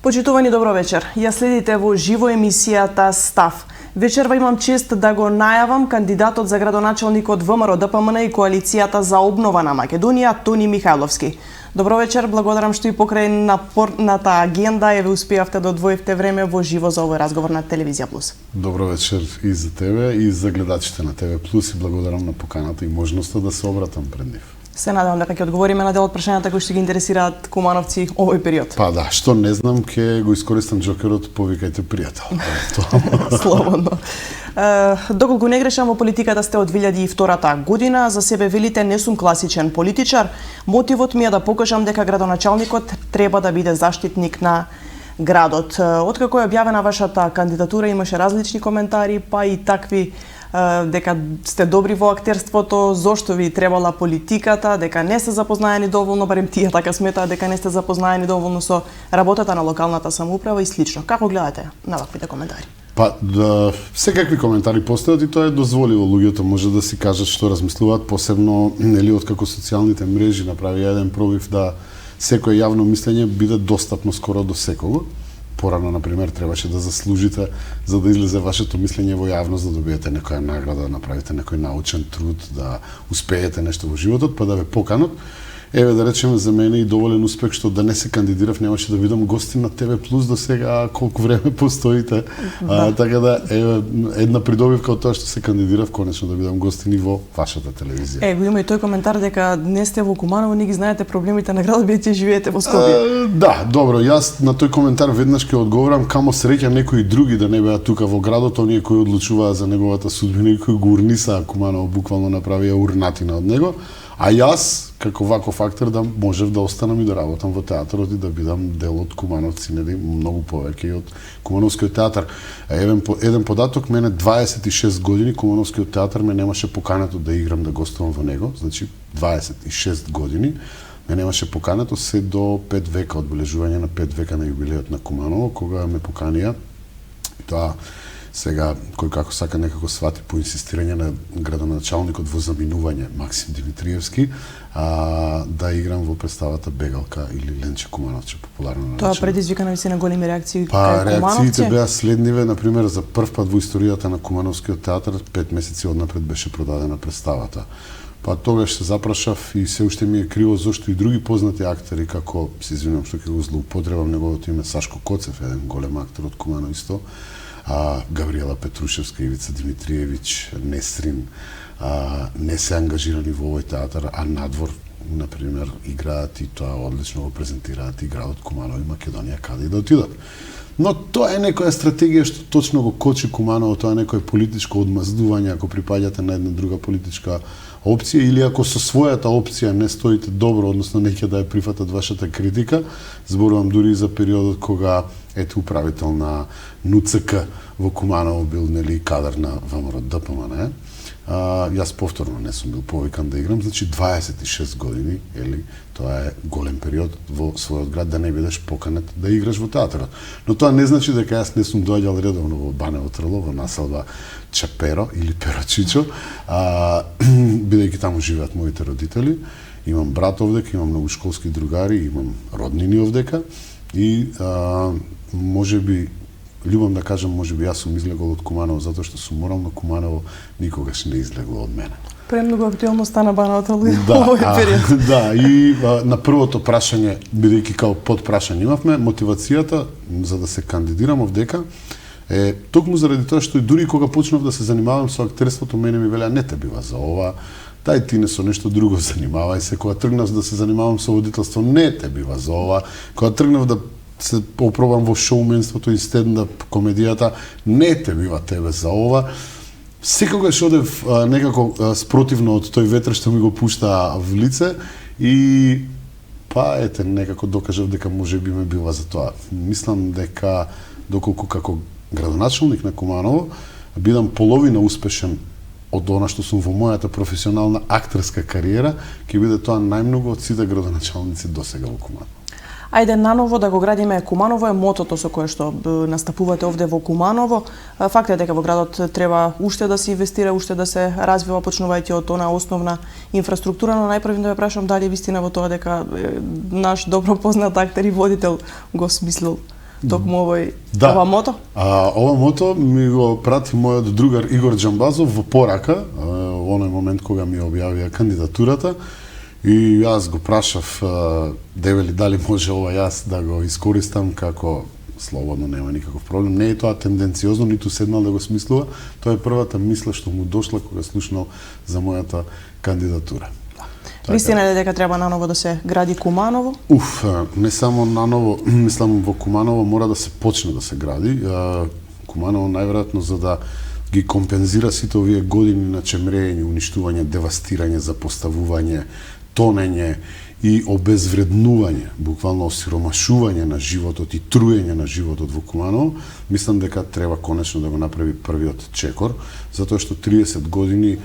Почитувани, добро вечер. Ја следите во живо емисијата Став. Вечерва имам чест да го најавам кандидатот за градоначалник од ВМРО ДПМН и Коалицијата за обнова на Македонија, Тони Михајловски. Добро вечер, благодарам што и покрај напорната агенда ве успеавте да одвоевте време во живо за овој разговор на Телевизија Плюс. Добро вечер и за тебе и за гледачите на ТВ Плюс и благодарам на поканата и можноста да се обратам пред нив. Се надевам дека ќе одговориме на дел од прашањата кои што ги интересираат кумановци овој период. Па да, што не знам, ќе го искористам џокерот, повикајте пријател. Слободно. Доколку не грешам, во политиката сте од 2002 година, за себе велите не сум класичен политичар. Мотивот ми е да покажам дека градоначалникот треба да биде заштитник на градот. Откако е објавена вашата кандидатура, имаше различни коментари, па и такви дека сте добри во актерството, зошто ви требала политиката, дека не сте запознаени доволно, барем тие така сметаат дека не сте запознаени доволно со работата на локалната самоуправа и слично. Како гледате на ваквите коментари? Па, да, секакви коментари постојат и тоа е дозволиво. Луѓето може да си кажат што размислуваат, посебно нели откако социјалните мрежи направи еден пробив да секое јавно мислење биде достапно скоро до секого. Порано, например, требаше да заслужите за да излезе вашето мислење во јавност, да добиете некоја награда, да направите некој научен труд, да успеете нешто во животот, па да ве поканат. Еве да речеме за мене и доволен успех што да не се кандидирав, немаше да видам гости на ТВ Плюс до сега, колку време постоите. Така да еве една придобивка од тоа што се кандидирав, конечно да видам гостини во вашата телевизија. Го има и тој коментар дека не сте во Куманово, не ги знаете проблемите на градот, бидејќи живеете во Скопје. Да, добро, јас на тој коментар веднаш ќе одговорам, камо среќа некои други да не беа тука во градот, оние кои одлучуваа за неговата судбина и кои го урнисаа Куманово, буквално направија урнатина од него. А јас, како ваков актер, да можев да останам и да работам во театарот и да бидам дел од кумановци, нели многу повеќе и од Кумановскиот театар. Еден податок, мене 26 години Кумановскиот театар ме немаше покането да играм, да гостувам во него, значи 26 години ме немаше покането се до 5 века, одбележување на 5 века на јубилеот на Куманово, кога ме поканија. Тоа сега, кој како сака некако свати по инсистирање на градоначалникот во заминување, Максим Димитриевски, да играм во представата Бегалка или Ленче Кумановче, популарно наречено. Тоа предизвика навистина големи реакции кај кумановци? Реакциите беа следниве, например, за прв пат во историјата на Кумановскиот театар 5 месеци однапред беше продадена представата. Па тогаш се запрашав и се уште ми е криво зашто и други познати актери, како, се извинувам што ќе го злоупотребам неговото име, Сашко Коцев, еден голем актер од Куманово исто, Гавриела Петрушевска, Ивица Димитриевич, Несрин, не се ангажирани во овој театар, а надвор, например, играат и тоа одлично го презентираат и градот Куманово и Македонија каде и да отидат. Но тоа е некоја стратегија што точно го кочи Куманово, тоа е некој политичко одмаздување ако припаѓате на една друга политичка опција или ако со својата опција не стоите добро, односно не ќе да ја прифатат вашата критика. Зборувам дури и за периодот кога управител на НУЦК во Куманово бил нели кадар на ВМРО ДПМН. Јас повторно не сум бил повикан да играм, значи 26 години, тоа е голем период во својот град да не бидеш поканет да играш во театарот. Но тоа не значи дека јас не сум доаѓал редовно во Банево Трло, во населба Чаперо или Перочичо, бидејќи таму живеат моите родители. Имам брат овдека, имам многу школски другари, имам роднини овдека и можеби љубам да кажам, можеби јас сум излегол од Куманово затоа што сум морално Куманово никогаш не излегло од мене. Премногу актуелно стана Банево Трло во овој период. Да, и на првото прашање, бидејќи као подпрашање имавме, мотивацијата за да се кандидирам овдека е токму заради тоа што и дури кога почнав да се занимавам со актерството, мене ми велеа не те бива за ова, дај ти не со нешто друго занимавај се. Кога тргнав да се занимавам со водителство, не те бива за ова. Кога тргнав да се опробам во шоуменството и стендап комедијата, не те бива тебе за ова. Секогаш одев некако спротивно од тој ветер што ми го пушта в лице и па ете некако докажав дека можеби ме бива за тоа. Мислам дека доколку како градоначалник на Куманово бидам половина успешен од она што сум во мојата професионална актерска кариера, ќе биде тоа најмногу од сите градоначалници досега во Куманово. Ајде наново да го градиме Куманово е мотото со кое што настапувате овде во Куманово. Факт е дека во градот треба уште да се инвестира, уште да се развива, почнувајќи од она основна инфраструктура, но најпрво да ве прашам дали е вистина во тоа дека наш добро познат актер и водител го смислил токму ова мото? Ова мото ми го прати мојот другар Игор Џамбазов во порака, во оној момент кога ми објавија кандидатурата, и јас го прашав дали може ова јас да го искористам како слободно, нема никаков проблем. Не е тоа тенденциозно, ниту седнал да го смислува. Тоа е првата мисла што му дошла кога слушнал за мојата кандидатура. Вистина е дека треба наново да се гради Куманово? Не само наново, мислам во Куманово мора да се почне да се гради. Куманово најверојатно за да ги компензира сите овие години на чемрење, уништување, девастирање, запоставување, тонење и обезвреднување, буквално осиромашување на животот и труење на животот во Куманово, мислам дека треба конечно да го направи првиот чекор, затоа што 30 години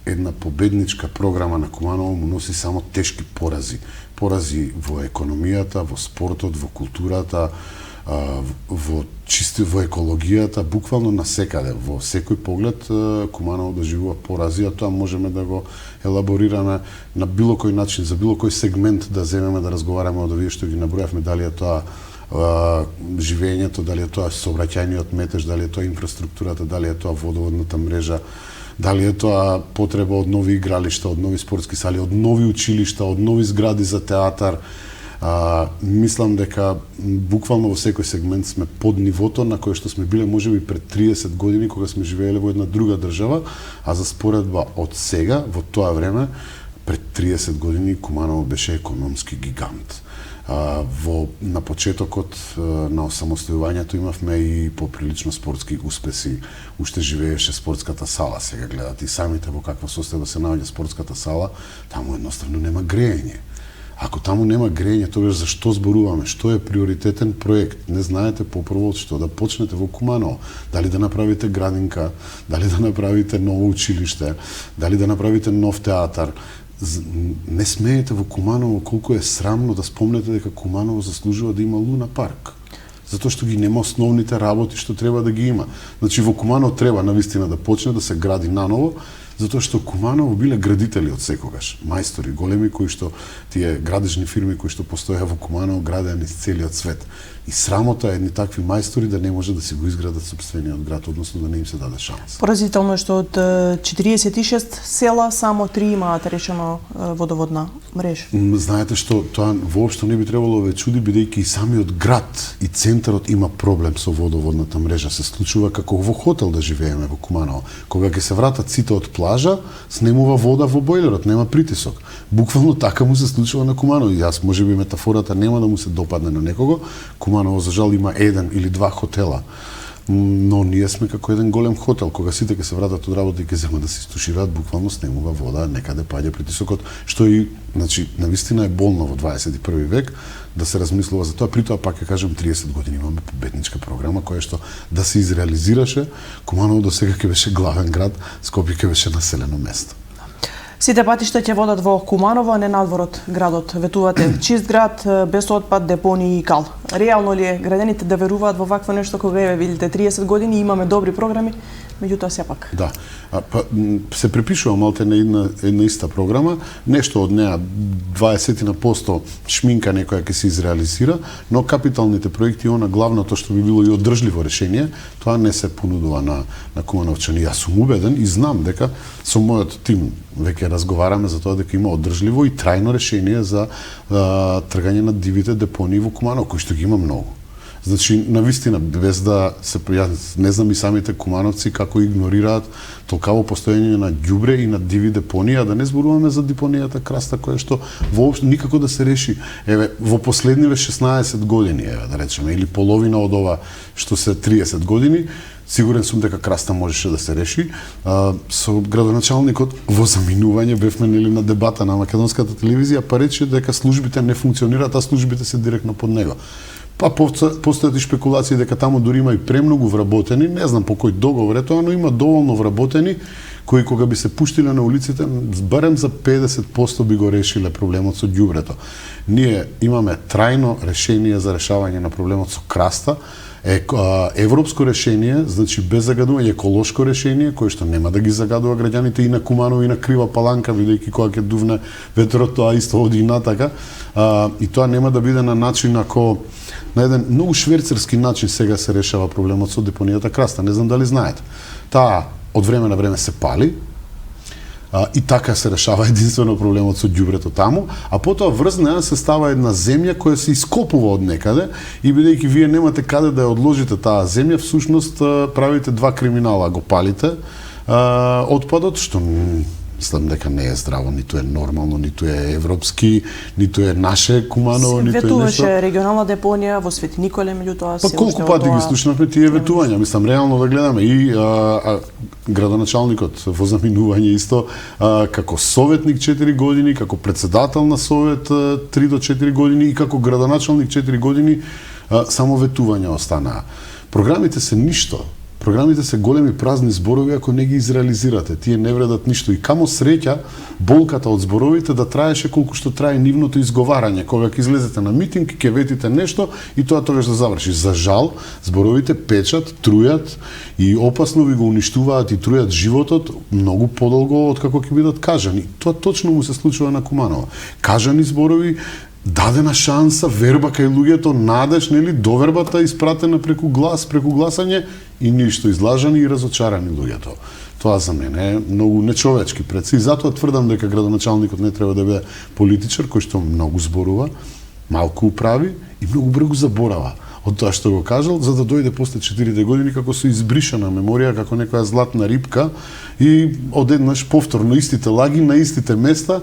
една победничка програма на Куманово му носи само тешки порази. Порази во економијата, во спортот, во културата, во екологијата, буквално насекаде, во секој поглед Куманово доживува порази, а тоа можеме да го елаборираме на било кој начин, за било кој сегмент да земеме да разговараме од овие што ги набројавме, дали е тоа живењето, дали е тоа сообраќајниот метеж, дали е тоа инфраструктурата, дали е тоа водоводната мрежа, дали е тоа потреба од нови игралишта, од нови спортски сали, од нови училишта, од нови згради за театар. Мислам дека буквално во секој сегмент сме под нивото на кое што сме биле можеби пред 30 години кога сме живееле во една друга држава, а за споредба од сега, во тоа време, пред 30 години Куманово беше економски гигант. На почетокот на осамостојувањето имавме и поприлично спортски успеси. Уште живееше спортската сала, сега гледате и самите во каква состојба се наоѓа спортската сала, таму едноставно нема грејење. Ако таму нема грејење, тогаш зашто зборуваме? Што е приоритетен проект? Не знаете попрво од што да почнете во Куманово. Дали да направите градинка, дали да направите ново училиште, дали да направите нов театар. Не смеете во Куманово, колку е срамно да спомнете дека Куманово заслужува да има луна парк. Затоа што ги нема основните работи што треба да ги има. Значи во Куманово треба навистина да почне да се гради наново, затоа што Куманово биле градители од секогаш, мајстори големи кои што тие градежни фирми кои што постоеа во Куманово градеа низ целиот свет. И срамота е едни такви мајстори да не може да си го изградат сопствениот град, односно да не им се даде шанс. Поразително е што од 46 села само 3 имаат решено водоводна мрежа. Знаете што тоа воопшто не би требало да ве чуди, бидејќи и самиот град и центарот има проблем со водоводната мрежа. Се случува како во хотел да живееме во Куманово. Кога ќе се вратат сите од плажа, снемува вода во бојлерот, нема притисок. Буквално така му се случува на Куманово. И јас можеби метафората нема да му се допадне на некого. Куманово за жал има 1 или 2 хотела. Но ние сме како еден голем хотел. Кога сите ќе се вратат од работа и ќе земат да се истушираат, буквално снемува вода, некаде паѓа притисокот, што и, значи, навистина е болно во 21 век да се размислува за тоа. При тоа пак ќе кажам 30 години имаме победничка програма која што да се изреализираше. Куманово до сега ќе беше главен град, Скопје ќе беше населено место. Сите патишта ќе водат во Куманово, а не надвор од градот. Ветувате чист град, без отпад, депонии и кал. Реално ли е граѓаните да веруваат во вакво нешто кога видите 30 години имаме добри програми, меѓутоа сепак? Да. Се препишува малте на една иста програма, нешто од неа 20% шминка некоја ќе се изреализира, но капиталните проекти, она главното што би било и одржливо решение, тоа не се понудува на кумановчани. Јас сум убеден и знам дека со мојот тим веќе разговараме за тоа дека има одржливо и трајно решение за тргање на дивите депонии во Куманово, кои што ги има многу. Значи, навистина, без да се јас не знам и самите кумановци како игнорираат толкаво постоење на ѓубре и на диви депонии, а да не зборуваме за депонијата Краста, која што воопшто никако да се реши. Еве, во последниве 16 години, еве, да речеме, или половина од ова што се 30 години, сигурен сум дека Краста можеше да се реши. Со градоначалникот во заминување бевме нели на дебата на македонската телевизија, па рече дека службите не функционираат, а службите се директно под него. Па постојат и шпекулации дека таму дури има и премногу вработени, не знам по кој договор е тоа, но има доволно вработени кои кога би се пуштиле на улиците, барем за 50% би го решиле проблемот со ѓубрето. Ние имаме трајно решение за решавање на проблемот со краста, европско решение, значи без загадување, еколошко решение, кое што нема да ги загадува граѓаните и на Куманово и на Крива Паланка, бидејќи кога ќе дувне ветрот, тоа исто оди и натака. И тоа нема да биде на начин ако на еден многу шверцерски начин сега се решава проблемот со депонијата краста. Не знам дали знаете. Таа од време на време се пали, и така се решава единствено проблемот со ѓубрето таму, а потоа врз неа се става една земја која се ископува од некаде и бидејќи вие немате каде да ја одложите таа земја, всушност правите два криминала, го палите отпадот, што мислам дека не е здраво, ниту е нормално, ниту е европски, ниту е наше Куманово, ниту е нешто. Ветуваше регионална депонија во Свети Николе, меѓутоа се колку пати ги слушнавме тие ветувања, мислам реално да гледаме и градоначалникот во заминување исто како советник 4 години, како председател на совет 3 до 4 години и како градоначалник 4 години само ветувања останаа. Програмите се ништо. Програмите се големи празни зборови ако не ги изреализирате. Тие не вредат ништо и камо среќа болката од зборовите да траеше колку што трае нивното изговарање. Кога ќе излезете на митинг, ќе ветите нешто и тоа тогаш да заврши. За жал, зборовите печат, трујат и опасно ви го уништуваат и трујат животот многу подолго од како ќе бидат кажани. Тоа точно му се случува на Куманово. Кажани зборови, дадена шанса, верба кај луѓето, надеж, нели, довербата испратена преку глас, преку гласање и ништо, излажани и разочарани луѓето. Тоа за мене е многу нечовечки предси. Затоа тврдам дека градоначалникот не треба да биде политичар кој што многу зборува, малку управи и многу брзо заборава од тоа што го кажал, за да дојде после 4 години како со избришана меморија, како некоја златна рибка и одеднаш повторно истите лаги на истите места.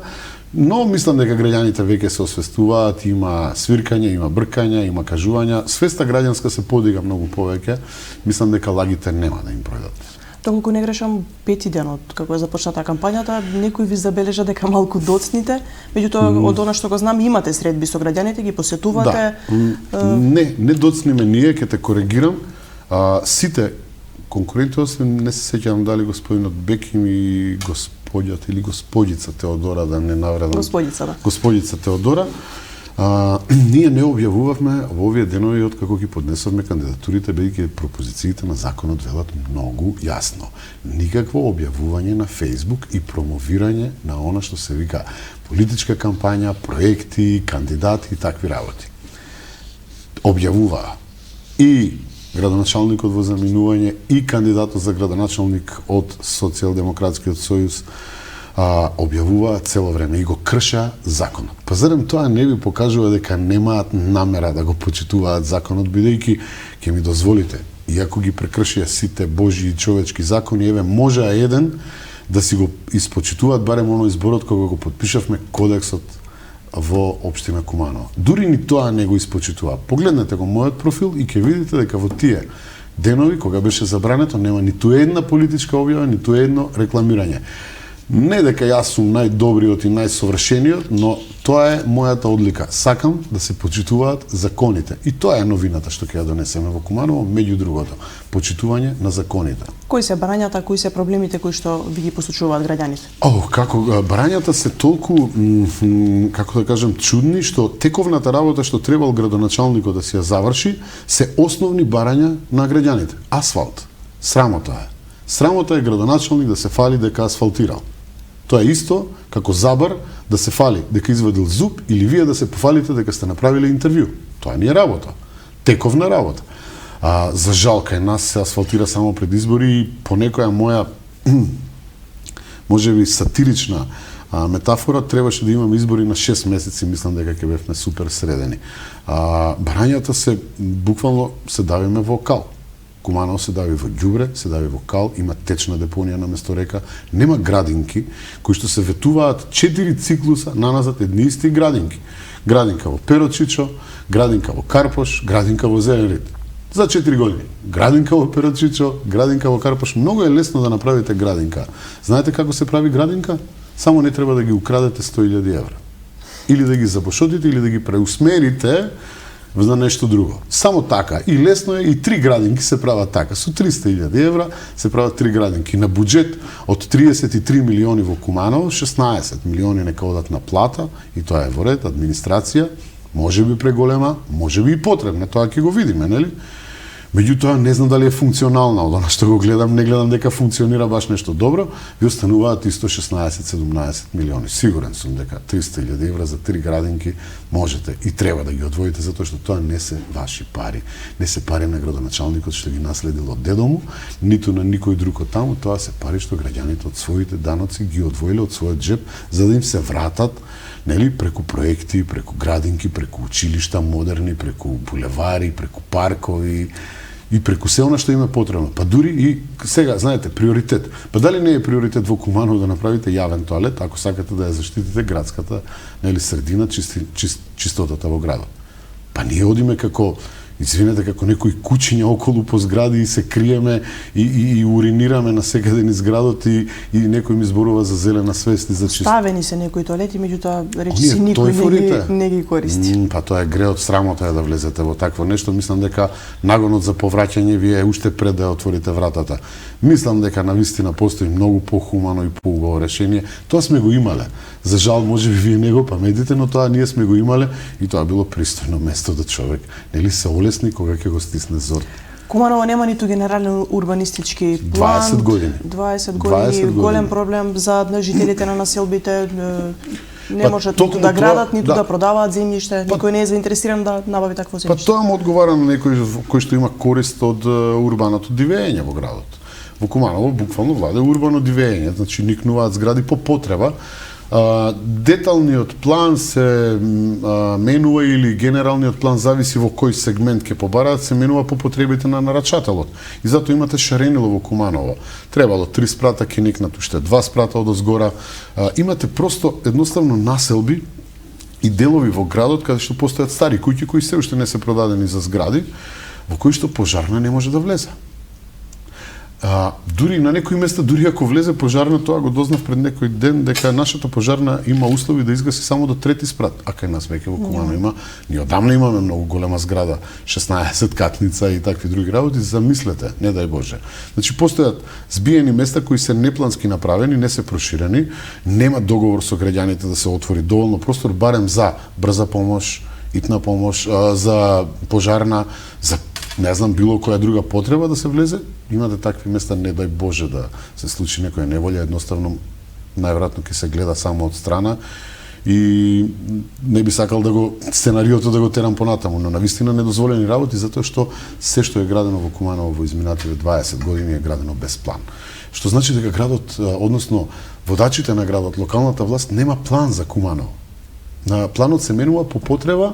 Но мислам дека граѓаните веќе се освестуваат, има свиркање, има бркања, има кажувања, свеста граѓанска се подига многу повеќе. Мислам дека лагите нема да им пројдат. Доколку не грешам, 5 ден од како е започната кампањата, некој ви забележа дека малку доцните, меѓутоа од она што го знам имате средби со граѓаните, ги посетувате. Да. Не доцниме ние, ќе те коригирам. Сите конкуренти, не се сеќавам дали господинот Беким и господјата или господица Теодора, да не навредам. Господица, да. Господица Теодора. Ние не објавувавме во овие денови од како ги поднесовме кандидатурите, бидејќи пропозициите на законот велат многу јасно. Никакво објавување на Facebook и промовирање на она што се вика политичка кампања, проекти, кандидати и такви работи. Објавуваа и градоначалникот во заминување и кандидатот за градоначалник од Социјалдемократскиот сојуз објавуваа цело време и го крша законот. Па зарем тоа не ви покажува дека немаат намера да го почитуваат законот, бидејќи ќе ми дозволите, иако ги прекршија сите божји и човечки закони, еве можеа еден да си го испочитуваат барем оној зборот кога го подпишавме кодексот во општина Куманово. Дури ни тоа не го испочитува. Погледнете го мојот профил и ќе видите дека во тие денови кога беше забрането нема ниту една политичка објава, ниту едно рекламирање. Не дека јас сум најдобриот и најсовршениот, но тоа е мојата одлика. Сакам да се почитуваат законите. И тоа е новината што ќе ја донесеме во Куманово, меѓу другото, почитување на законите. Кои се барањата, кои се проблемите кои што ви ги посочуваат граѓаните? Како барањата се толку, како да кажам, чудни, што тековната работа што требал градоначалникот да си ја заврши, се основни барања на граѓаните. Асфалт. Срамота е. Срамота е градоначалник да се фали дека асфалтирал. Тоа е исто како Забар да се фали дека извадил зуб или вие да се пофалите дека сте направиле интервју. Тоа не е работа. Тековна работа. За жал кај нас се асфалтира само пред избори и по некоја моја можеби сатирична метафора требаше да имаме избори на 6 месеци, мислам дека ќе бевме супер средени. Барањата се буквално се давиме во кал. Куманово се дави во ѓубре, се дави во кал, има течна депонија на место река, нема градинки кои што се ветуваат 4 циклуса наназад едни исти градинки. Градинка во Перочичо, градинка во Карпош, градинка во Зеленрид. За 4 години. Градинка во Перочичо, градинка во Карпош. Многу е лесно да направите градинка. Знаете како се прави градинка? Само не треба да ги украдете 100.000 евра. Или да ги забошотите, или да ги преусмерите за нешто друго. Само така. И лесно е, и 3 градинки се прават така. Со 300.000 евра се прават 3 градинки. На буџет од 33 милиони во Куманово, 16 милиони нека одат на плата, и тоа е во ред, администрација, може би преголема, може би и потребна, тоа ќе го видиме, нели? Меѓутоа, не знам дали е функционална, од она што го гледам, не гледам дека функционира баш нешто добро, ви остануваат исто 16-17 милиони. Сигурен сум дека 300.000 евра за 3 градинки можете и треба да ги одвоите, затоа што тоа не се ваши пари. Не се пари на градоначалникот што ги наследил од дедо му, ниту на никој друг од таму, тоа се пари што граѓаните од своите даноци ги одвоиле од својот джеп, за да им се вратат, нели, преку проекти, преку градинки, преку училишта модерни, преку булевари, преку паркови, и преку се она што им е потребно. Па дури и сега, знаете, приоритет. Па дали не е приоритет во Куманово да направите јавен тоалет, ако сакате да ја заштитите градската, нели, средина, чистотата во градот? Па ние одиме како, извинете, како некои кучиња околу по згради и се криеме и уринираме на секаде низ градот и некој ми зборува за зелена свест и за чист. Ставени се некои тоалети, меѓутоа речиси никој не ги користи. Па тоа е греот, срамота е да влезете во такво нешто. Мислам дека нагонот за повраќање ви е уште пред да отворите вратата. Мислам дека навистина постои многу похумано и поубаво решение. Тоа сме го имале. За жал, можеби вие не го паметите, но тоа ние сме го имале и тоа било пристојно место да човек нели се олесни кога ќе го стисне зор. Куманово нема ниту генерален урбанистички план. 20 години. 20 години. Голем проблем за жителите на населбите. Не можат ниту да градат, ниту да продаваат земјиште. Никој не е заинтересиран да набави такво земјиште. Па тоа му одговара на некој кој што има корист од урбаното дивење во градот. Во Куманово буквално владе урбано дивење, значи никнуваат згради по потреба. Деталниот план се менува или генералниот план зависи во кој сегмент ќе побараат, се менува по потребите на нарачателот. И затоа имате шаренило во Куманово. Требало 3 спрата, ќе никнат уште 2 спрата одозгора. Имате просто едноставно населби и делови во градот каде што постојат стари куќи кои се уште не се продадени за згради, во кои што пожарна не може да влезе. Дури на некои места, дури ако влезе пожарна, тоа го дознав пред некој ден, дека нашата пожарна има услови да изгаси само до 3-ти спрат. А кај нас веќе во Куманово има, ние одамна имаме многу голема зграда, 16 катница и такви други работи, замислете, не дај Боже. Значи постојат збиени места кои се неплански направени, не се проширени, нема договор со граѓаните да се отвори доволно простор барем за брза помош, итна помош, за пожарна, за не знам, било која друга потреба да се влезе, имате такви места, не дај Боже да се случи некоја неволја, едноставно најверојатно ќе се гледа само од страна и не би сакал да го сценариото да го терам понатаму, но навистина недозволени работи затоа што се што е градено во Куманово во изминативе 20 години е градено без план. Што значи дека градот, односно водачите на градот, локалната власт нема план за Куманово. На планот се менува по потреба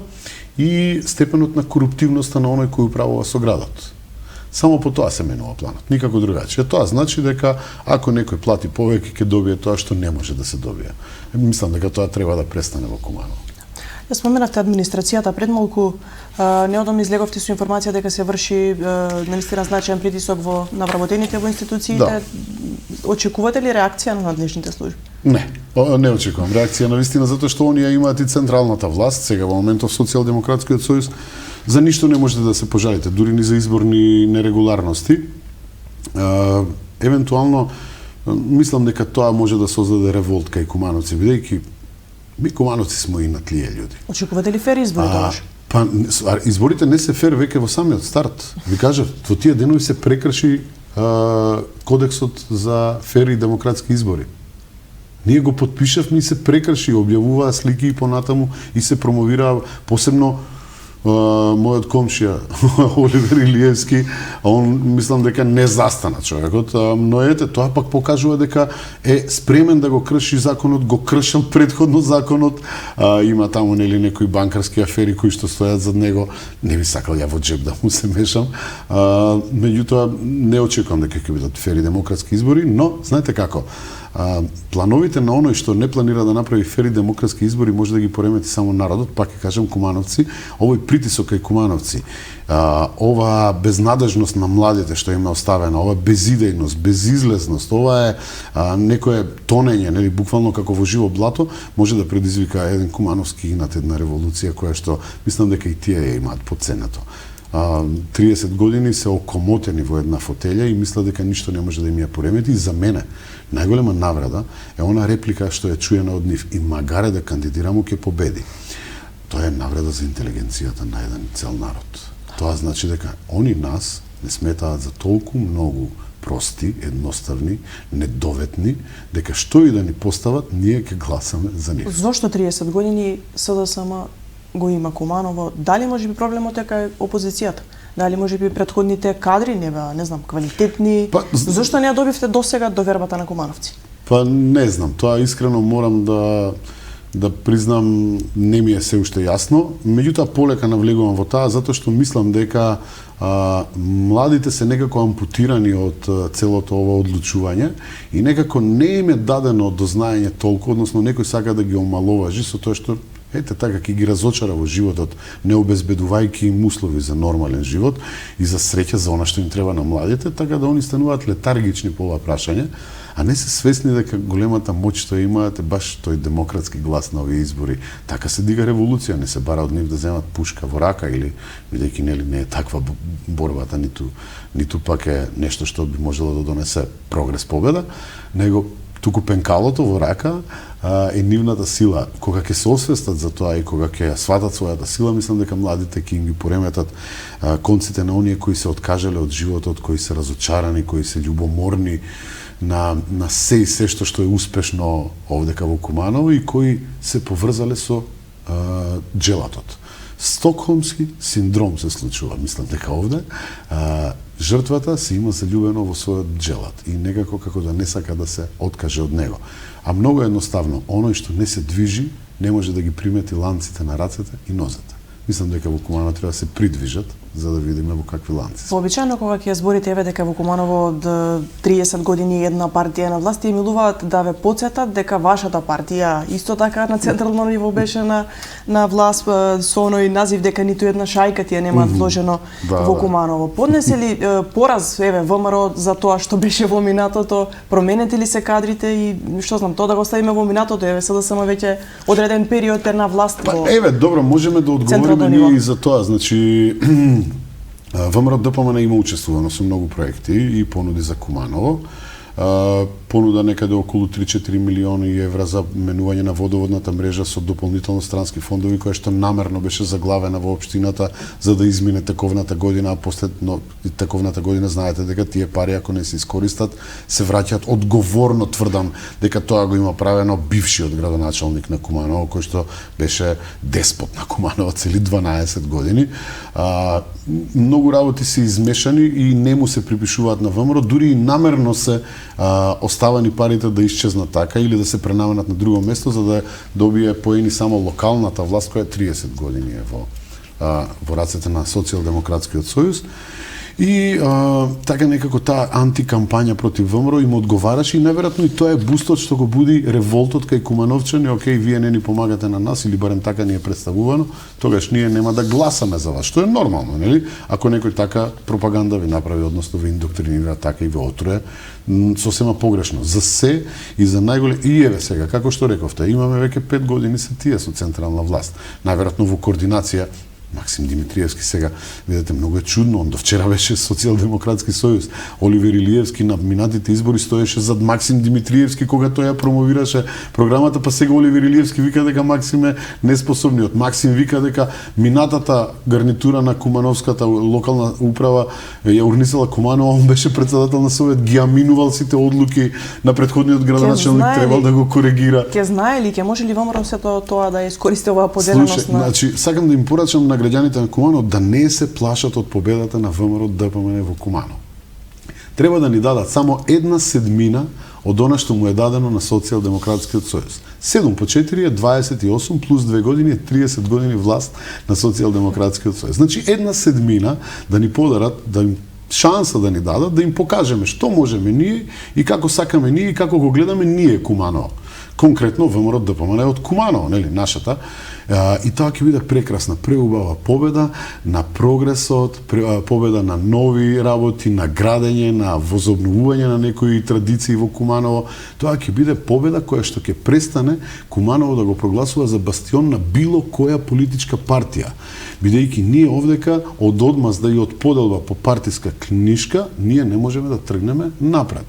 и степенот на коруптивноста на оној кој управува со градот. Само по тоа се менува планот, никако другачи. Тоа значи дека ако некој плати повеќе ќе добие тоа што не може да се добие. Мислам дека тоа треба да престане во Куманово. Ја споменавте администрацијата пред малку, неодамно излеговте со информација дека се врши наистина значаен притисок на вработените во институциите. Да. Очекувате ли реакција на надлежните служби? Не очекувам реакција навистина затоа што оние имаат и централната власт, сега во моментов Социјалдемократскиот сојуз, за ништо не можете да се пожалите, дури ни за изборни нерегуларности. Евентуално мислам дека тоа може да создаде револт кај кумановци, бидејќи ми кумановци сме и натлие луѓе. Очекувате ли фер избори тогаш? Па изборите не се фер веќе во самиот старт. Ви кажав, во тие денови се прекрши кодексот за фер и демократски избори. Ние го подпишавме и се прекрши, објавуваа слики и понатаму и се промовираа посебно мојот комшија Оливер Илиевски, он мислам дека не застана човекот, но ете тоа пак покажува дека е спремен да го крши законот, го кршел претходно законот, има таму нели некои банкарски афери кои што стојат зад него, не би сакал ја во джеб да му се мешам, меѓутоа не очекувам дека ќе бидат фери демократски избори, но знаете како, плановите на оној што не планира да направи фери демократски избори може да ги поремети само народот, пак ќе кажам кумановци, овој притисок кај кумановци, ова безнадежност на младите што им е оставена, ова безидејност, безизлезност, ова е некое тонење, нели буквално како во живо блато, може да предизвика еден кумановски инат, една револуција која што мислам дека и тие ја имаат подценето. 30 години се окомотени во една фотелја и мисля дека ништо не може да им ја поремети. И за мене најголема наврада е она реплика што е чуена од нив: и магаре да кандидирамо ќе победи. Тоа е навреда за интелигенцијата на еден цел народ. Тоа значи дека они нас не сметаат за толку многу прости, едноставни, недоветни, дека што и да ни постават, ние ќе гласаме за нив. Зошто 30 години СДСМ го има Куманово? Дали може би проблемот е кај опозицијата? Дали може би претходните кадри не беа, не знам, квалитетни? Зошто не ја добивте досега довербата на кумановци? Па не знам, тоа искрено морам да признам, не ми е се уште јасно. Меѓутоа полека навлегувам во таа затоа што мислам дека младите се некако ампутирани од целото ова одлучување и некако не им е дадено до знаење толку, односно некој сака да ги омаловажи со тоа што ете така ќе ги разочара во животот, не обезбедувајќи им услови за нормален живот и за среќа за она што им треба на младите, така да они стануваат летаргични по ова прашање, а не се свесни дека големата моќ што имаат е баш тој демократски глас на овие избори. Така се дига револуција, не се бара од нив да земат пушка во рака или бидејќи нели не е таква борбата, ниту пак е нешто што би можело да донесе прогрес, победа, него туку пенкалото во рака е нивната сила. Кога ќе се освестат за тоа и кога ќе сватат својата сила, мислам дека младите ќе им ги пореметат конците на оние кои се откажале од животот, кои се разочарани, кои се љубоморни на се и се што е успешно овдека во Куманово и кои се поврзале со джелатот. Стокхолмски синдром се случува, мислам дека овде жртвата се има заљубено во својот джелат и некако како да не сака да се откаже од него. А многу едноставно, оној што не се движи, не може да ги примети ланците на рацете и нозете. Мислам дека во Куманово треба да се придвижат за да видиме во какви ланци. Вообичаено кога ќе зборите еве дека во Куманово од 30 години една партија на власт, милуваат да ве потсетат дека вашата партија исто така на централно ниво беше на власт со оној назив дека ниту една шајка тие немаат вложено во Куманово. Поднесе ли пораз еве ВМРО за тоа што беше во минатото? Променети ли се кадрите и што знам, тоа да го ставиме во минатото, еве СДСМ веќе одреден период е на власт во еве добро, можеме да одговориме ние и за тоа, значи ВМРО ДПМН има учествувано со многу проекти и понуди за Куманово. Понуда некаде околу 3-4 милиони евра за менување на водоводната мрежа со дополнително странски фондови, која што намерно беше заглавена во општината за да измине тековната година, а после тековната година знаете дека тие пари ако не се искористат се враќаат. Одговорно тврдам дека тоа го има правено бившиот градоначалник на Куманово, кој што беше деспот на Куманово цели 12 години. Многу работи се измешани и не му се припишуваат на ВМРО, дури и намерно се оставани парите да исчезнат така или да се пренаменат на друго место за да добие поени само локалната власт која 30 години е во рацете на Социјалдемократскиот сојуз. И така некако таа антикампања против ВМРО им одговараше и најверојатно и тоа е бустот што го буди револтот кај кумановчани. Океј, вие не ни помагате на нас или барем така ни е представувано, тогаш ние нема да гласаме за вас, што е нормално, нели? Ако некој така пропаганда ви направи, односно ви индоктринира така и ве отруе, сосема погрешно. За се и за најголем и еве сега, како што рековте, имаме веќе 5 години се тие со централна власт. Најверојатно во координација Максим Димитриевски сега, видите, многу е чудно, он до вчера беше Социјалдемократски сојуз. Оливер Илиевски на минатите избори стоеше зад Максим Димитриевски кога тој ја промовираше програмата, па сега Оливер Илиевски вика дека Максим е неспособниот. Максим вика дека минатата гарнитура на Кумановската локална управа ја урнисала Куманово, он беше председател на совет, ги аминувал сите одлуки на претходниот градоначалник, требал да го коригира. Ке знае ли, ке може ли ВМРО сето тоа да искористи оваа поделеност на... Значи, сакам да им порачам на граѓаните на Куманово да не се плашат од победата на ВМРО ДПМН во Куманово. Треба да ни дадат само 1/7 од она што му е дадено на Социјалдемократскиот сојуз. 7 по 4 е 28 плюс 2 години е 30 години власт на Социјалдемократскиот сојуз. Значи 1/7 да ни подарат, да им шанса да ни дадат, да им покажеме што можеме ние и како сакаме ние и како го гледаме ние Куманово. Конкретно ВМРО ДПМН од Куманово, нели, нашата. И тоа ќе биде прекрасна, преубава победа на прогресот, победа на нови работи, на градење, на возобновување на некои традиции во Куманово. Тоа ќе биде победа која што ќе престане Куманово да го прогласува за бастион на било која политичка партија. Бидејќи ние овдека од одмазда и од поделба по партиска книшка, ние не можеме да тргнеме напред.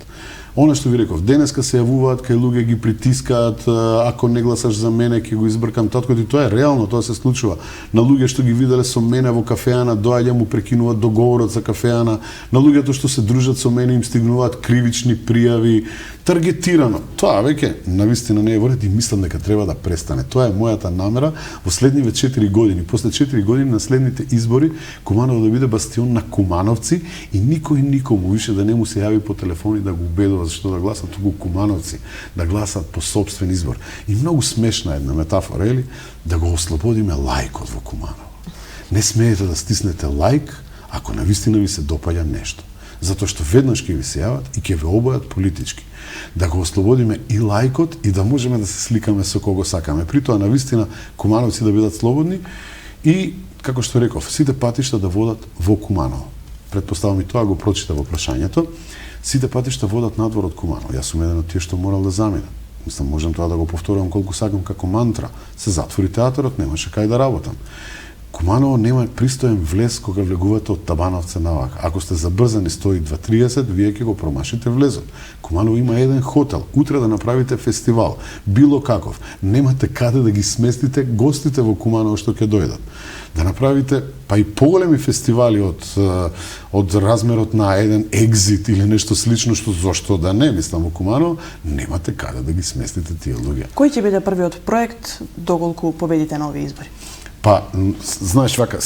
Она што ви реков, денеска се јавуваат кај луѓе ги притискаат, ако не гласаш за мене ќе го избркам таткото, и тоа е реално, тоа се случува. На луѓе што ги виделе со мене во кафеана, доаѓа му прекинуваат договорот за кафеана, на луѓето што се дружат со мене им стигнуваат кривични пријави, таргетирано. Тоа веќе навистина не е во ред и мислам дека треба да престане. Тоа е мојата намера во следниве 4 години. После 4 години на следните избори Куманово да биде бастион на кумановци и никој никому више да не му се јави по телефон и да го убедува зашто да гласат, туку кумановци да гласат по собствен избор. И многу смешна една метафора, ели, да го ослободиме лајкот во Куманово. Не смеете да стиснете лајк ако навистина ви се допаѓа нешто. Затоа што веднаш ќе ви се јават и ќе ве обојат политички. Да го ослободиме и лајкот и да можеме да се сликаме со кого сакаме. При тоа навистина кумановци да бидат слободни и, како што реков, сите патишта да водат во Куманово. Предпоставам и тоа го прочита во прашањето. Сите патишта водат надвор од Куманово. Јас сум еден од тие што морал да заминам. Мислам, можам тоа да го повторувам колку сакам како мантра. Се затвори театарот, немаше кај да работам. Куманово нема пристоен влез кога влегувате од Табановце навака. Ако сте забрзани 102-30, вие ќе го промашите влезот. Куманово има еден хотел. Утре да направите фестивал, било каков. Немате каде да ги сместите гостите во Куманово што ќе дојдат. Да направите па и поголеми фестивали од размерот на еден екзит или нешто слично, што зошто да не, мислам во Куманово, немате каде да ги сместите тие луѓе. Кој ќе биде првиот проект доколку победите на овие избори? Па, знаеш вака,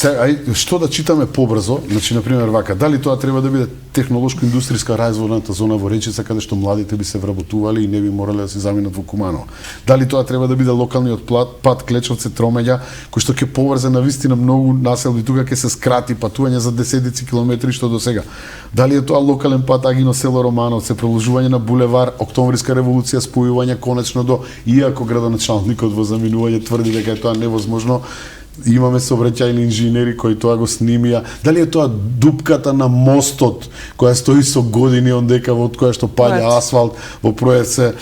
што да читаме побрзо, значи, например, вака, дали тоа треба да биде технолошко-индустријска развојната зона во Речица, каде што младите би се вработували и не би морале да се заминат во Куманово. Дали тоа треба да биде локалниот пат Клечовце Тромеѓа, кој што ќе поврзе на вистина многу населби, тука ќе се скрати патување за десетици километри што до сега. Дали е тоа локален пат Агино село Романовце, продолжување на булевар Октомвриска револуција, спојување конечно до, иако градоначалникот во заминување тврди дека е тоа невозможно, имаме сообраќајни инженери кои тоа го снимија. Дали е тоа дупката на мостот која стои со години ондека од која што паѓа асфалт во Пројеце?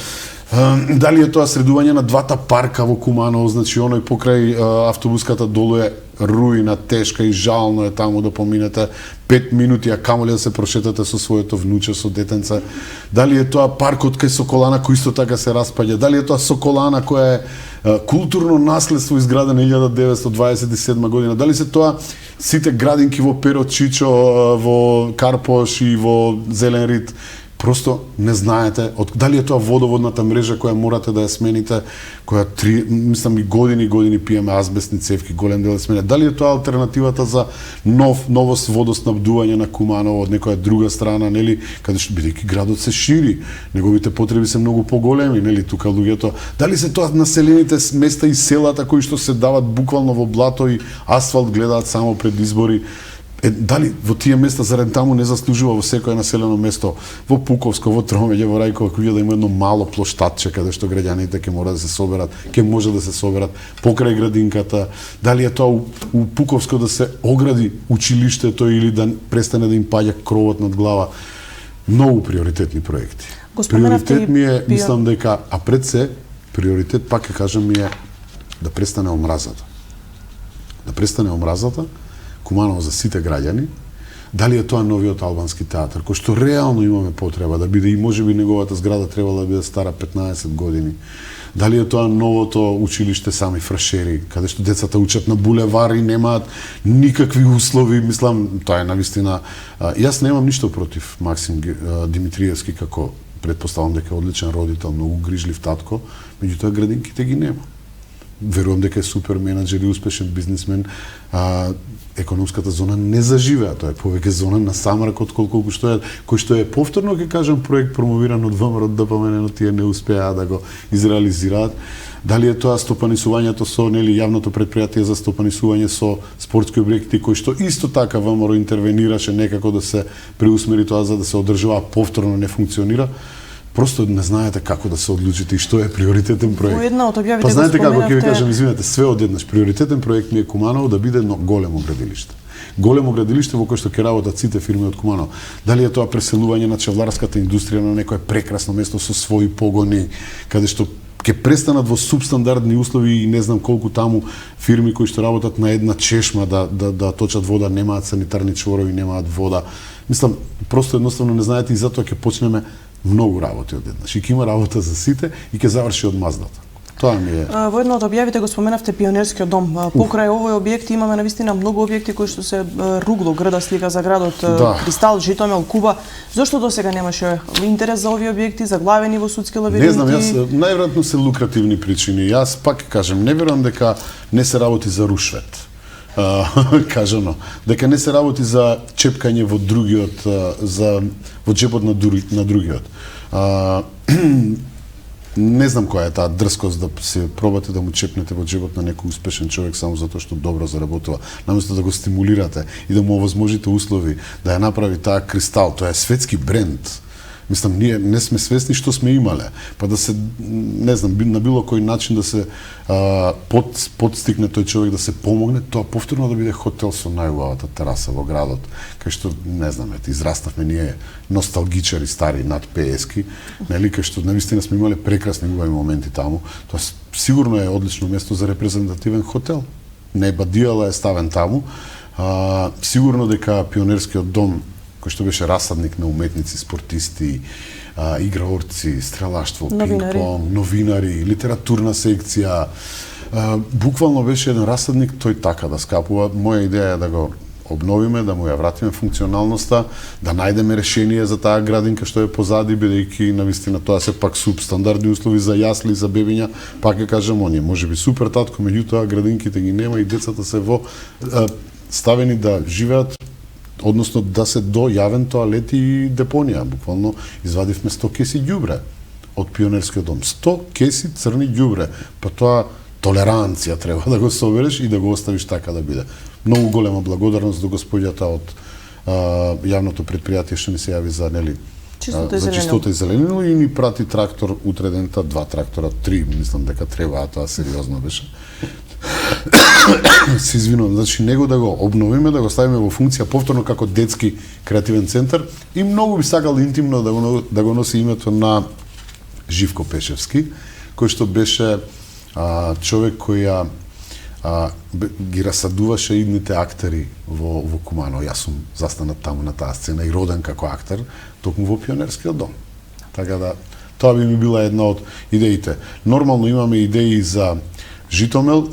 Дали е тоа средување на двата парка во Куманово, значи оној покрај автобуската долу е руина, тешка и жално е таму да поминете 5 минути, а камоле да се прошетате со своето внуче, со детенце. Дали е тоа паркот кај Соколана кој исто така се распаѓа? Дали е тоа Соколана која е културно наследство изградено 1927 година? Дали се тоа сите градинки во Перо Чичо, во Карпош и во Зелен Рид? Просто не знаете дали е тоа водоводната мрежа која морате да ја смените, која мислам и години пиеме азбестни цевки, голем дел да смените. Дали е тоа алтернативата за ново водоснабдување на Куманово од некоја друга страна, нели, каде што бидејќи градот се шири, неговите потреби се многу поголеми, нели, тука луѓето. Дали се тоа населените места и селата кои што се дават буквално во блато и асфалт гледаат само пред избори? Дали во тие места зарем таму не заслужува во секое населено место, во Пуковско, во Тромеѓа, во Рајково, кој да има едно мало плоштатче каде што граѓаните ќе мора да се соберат, ќе може да се соберат покрај градинката? Дали е тоа у Пуковско да се огради училиштето или да престане да им паѓа кровот над глава? Многу приоритетни проекти. Приоритет ми е, мислам дека, а пред се, приоритет, пак ќе кажам, ми е да престане омразата. Да престане омразата, Куманово за сите граѓани. Дали е тоа новиот албански театар, кој што реално имаме потреба да биде и можеби неговата зграда требала да биде стара 15 години. Дали е тоа новото училиште Сами Фрашери, каде што децата учат на булевар и немаат никакви услови, мислам, тоа е навистина. Јас немам ништо против Максим Димитриевски, како предпоставам дека е одличен родител, многу грижлив татко, меѓутоа градинките ги нема. Верувам дека е супер менаџер и успешен бизнисмен. Економската зона не заживеа, тоа е повеќе зона на самрак отколку кој што е повторно ќе кажам проект промовиран од ВМРО ДПМН, но тие не успеа да го изреализираат. Дали е тоа стопанисувањето со нели јавното претпријатие за стопанисување со спортски објекти кои што исто така ВМРО интервенираше некако да се преусмери тоа за да се одржува, повторно не функционира. Просто не знаете како да се одлучите и што е приоритетен проект. Во една од објавите па знаете го како ќе ви споменавте... кажам, извинете, све одеднаш. Приоритетен проект ми е Куманово да биде едно големо градилиште. Големо градилиште во кое што ќе работат сите фирми од Куманово. Дали е тоа преселување на чевларската индустрија на некое прекрасно место со своји погони, каде што ќе престанат во субстандардни услови и не знам колку таму фирми кои што работат на една чешма да точат вода, немаат санитарни чворови, немаат вода. Мислам, просто едноставно не знаете и затоа ќе почнеме многу работи одеднаш. И ќе има работа за сите и ќе заврши одмаздата. Тоа ми е. Во едно од објавите го споменавте Пионерскиот дом. Покрај овој објект имаме навистина многу објекти кои што се ругло, града слика за градот, Кристал, Житомел, Куба. Зошто досега немаше интерес за овие објекти, заглавени во судски лабиринти? Не знам, јас најверојатно се лукративни причини. Јас пак кажам, не верувам дека не се работи за рушвет. Кажано, дека не се работи за чепкање во другиот, во джебот на другиот. Не знам која е таа дрскост да се пробате да му чепнете во джебот на некој успешен човек само затоа што добро заработува, наместо да го стимулирате и да му овозможите услови да ја направи таа Кристал, тоа е светски бренд. Мислам, ние не сме свесни што сме имале, па да се, не знам, на било кој начин да се подстигне тој човек да се помогне, тоа повторно да биде хотел со најубавата тераса во градот, кај што, не знам, израставме ние носталгичари стари над 50-ки, нели, кај што навистина сме имале прекрасни убави моменти таму, тоа сигурно е одлично место за репрезентативен хотел. Не бадијала е ставен таму, сигурно дека Пионерскиот дом кој што беше расадник на уметници, спортисти, играорци, стрелаштво, пинг-понг, новинари, литературна секција. Буквално беше еден расадник, тој така да скапува. Моја идеја е да го обновиме, да му ја вратиме функционалноста, да најдеме решение за таа градинка што е позади, бидејќи навистина тоа се пак субстандардни услови за јасли, за бебиња, пак ќе кажам, оние можеби супер татко, меѓутоа градинките ги нема и децата се во ставени да живеат, односно да се до јавен тоалет и депонија. Буквално извадивме 100 кеси ѓубре од Пионерскиот дом. 100 кеси црни ѓубре. Па тоа толеранција треба да го собереш и да го оставиш така да биде. Многу голема благодарност до господјата од јавното претпријатие што ни се јави за нели чистота и зеленило и ни прати трактор утре дента, 2 трактора, 3, мислам дека треба, тоа сериозно беше. Се извинувам, значи него да го обновиме, да го ставиме во функција повторно како детски креативен центар и многу би сакал интимно да го носи името на Живко Пешевски, кој што беше човек кој ги расадуваше идните актери во Куманово. Јас сум застанат таму на таа сцена и роден како актер, токму во Пионерскиот дом. Така да, тоа би ми била една од идеите. Нормално имаме идеи за Житомел,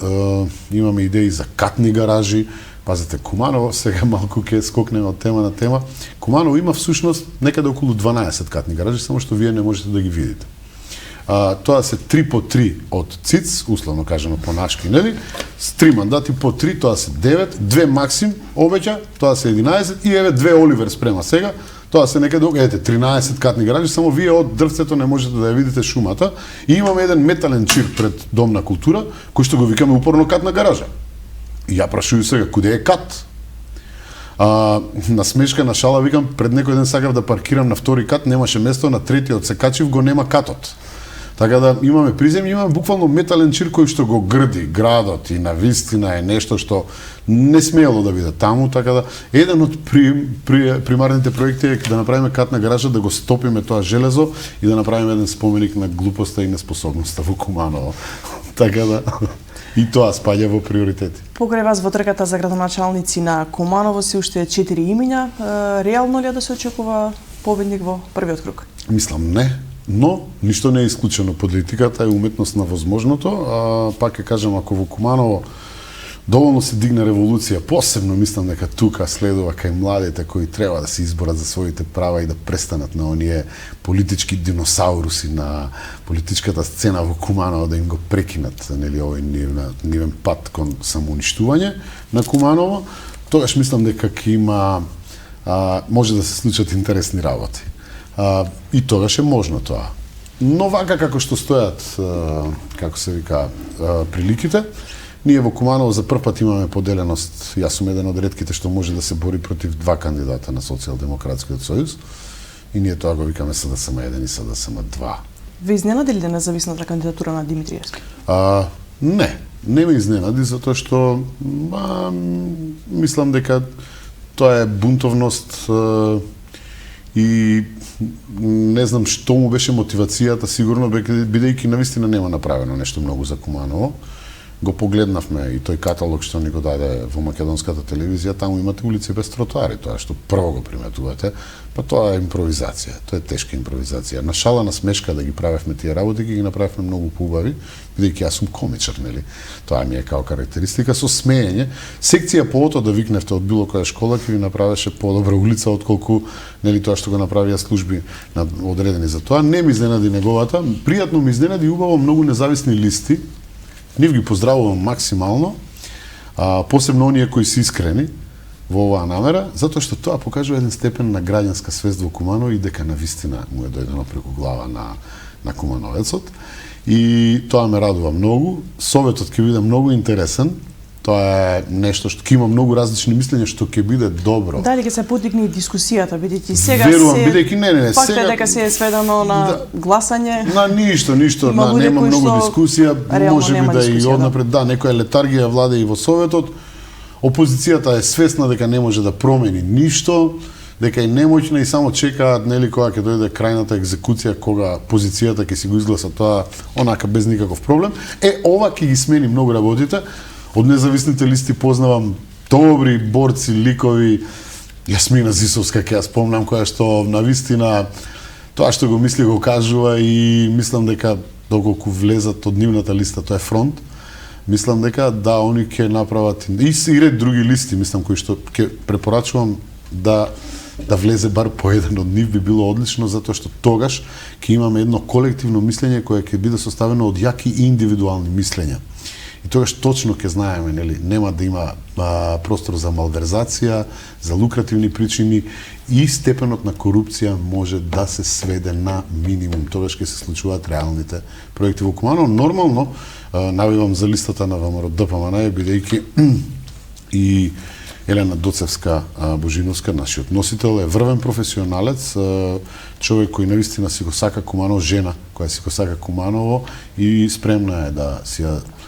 имаме идеи за катни гаражи. Пазете, Куманово, сега малку ќе скокнеме од тема на тема. Куманово има всушност некаде околу 12 катни гаражи, само што вие не можете да ги видите. Тоа се 3 по 3 од ЦИЦ, условно кажано по нашки, нели? С 3 мандати по 3, тоа се 9, 2 Максим обеќа, тоа се 11 и еве 2 Оливер спрема сега. Тоа се некаде, ете, 13 катни гаражи, само вие од дрвцето не можете да ја видите шумата. И имаме еден метален чир пред Дом на култура, кој што го викаме упорно катна гаража. И ја прашувам сега, куде е кат? На смешка, на шала, викам, пред некој ден сакав да паркирам на втори кат, немаше место, на третиот се качив, го нема катот. Така да имаме приземји, имаме буквално метален чир кој што го грди градот и навистина е нешто што не смеело да биде таму, така да еден од примарните проекти е да направиме катна гаража, да го стопиме тоа железо и да направиме еден споменик на глупоста и неспособноста во Куманово. Така да и тоа спаѓа во приоритети. Покрај вас во трката за градоначалници на Куманово се уште 4 имиња. Реално ли е да се очекува победник во првиот круг? Мислам не. Но, ништо не е исклучено. Политиката е уметност на возможното. Пак ќе кажам, ако во Куманово доволно се дигне револуција, посебно мислам дека тука следува кај младите кои треба да се изборат за своите права и да престанат на оние политички диносауруси на политичката сцена во Куманово, да им го прекинат, нели, овој нивен пат кон самоуништување на Куманово. Тогаш мислам дека ќе има може да се случат интересни работи. И тогаш е можно тоа. Но вака како што стојат, како се вика, приликите, ние во Куманово за прв пат имаме поделеност. Јас сум еден од ретките што може да се бори против два кандидата на Социјалдемократскиот сојуз. И ние тоа го викаме СДСМ-1 и СДСМ-2. Ве изненади ли независната кандидатура на Димитриевски? Не ме изненади, затоа што мислам дека тоа е бунтовност и не знам што му беше мотивацијата, сигурно бидејќи навистина нема направено нешто многу за Куманово. Го погледнавме и тој каталог што ни го даде во македонската телевизија, таму имате улици без тротоари, тоа што прво го приметувате, па тоа е импровизација, тоа е тешка импровизација. На шала, на смешка да ги правевме тие работи, ги направевме многу поубави, бидејќи јас сум комичар, нели? Тоа ми е као карактеристика со смеење. Секција по ото да викневте од било која школа ќе ви направеше подобра улица отколку нели тоа што го направија служби одредени за тоа. Не ми изненади неговата, пријатно ми изненади убаво многу независни листи. Нив ги поздравувам максимално, посебно оние кои се искрени во оваа намера, затоа што тоа покажува еден степен на граѓанска свест во Куманово и дека навистина му е дојдено преку глава на кумановецот. И тоа ме радува многу. Советот ќе биде многу интересен. Тоа е нешто што ќе има многу различни мислења што ќе биде добро. Дали ќе се подигне и дискусијата, бидејќи сега верувам, бидејќи не, факт сега е дека се е сведено на гласање. На ништо, нема многу дискусија, можеби да и однапред некоја летаргија владе и во Советот. Опозицијата е свесна дека не може да промени ништо, дека е немоќна и само чекаат нели кога ќе дојде крајната екзекуција, кога позицијата ќе си го изгласа тоа онака без никаков проблем. Ова ќе ги смени многу работите. Од независните листи познавам добри борци, ликови. Јасмина Зисовска, ќе ја спомнам, која што навистина тоа што го мисли го кажува и мислам дека доколку влезат од нивната листа, тоа е фронт. Мислам дека они ќе направат и ред други листи, мислам кои што ќе препорачувам да влезе бар по еден од нив, би било одлично, затоа што тогаш ќе имаме едно колективно мислење кое ќе биде составено од јаки индивидуални мислења. И тогаш точно ќе знаеме, нели, нема да има простор за малверзација, за лукративни причини и степенот на корупција може да се сведе на минимум. Тогаш ќе се случуваат реалните проекти во Куманово. Нормално, навивам за листата на ВМРО ДПМН, бидејќи и Елена Доцевска Божиновска, нашиот носител, е врвен професионалец, човек кој навистина си го сака Куманово, жена која си го сака Куманово и спремна е да си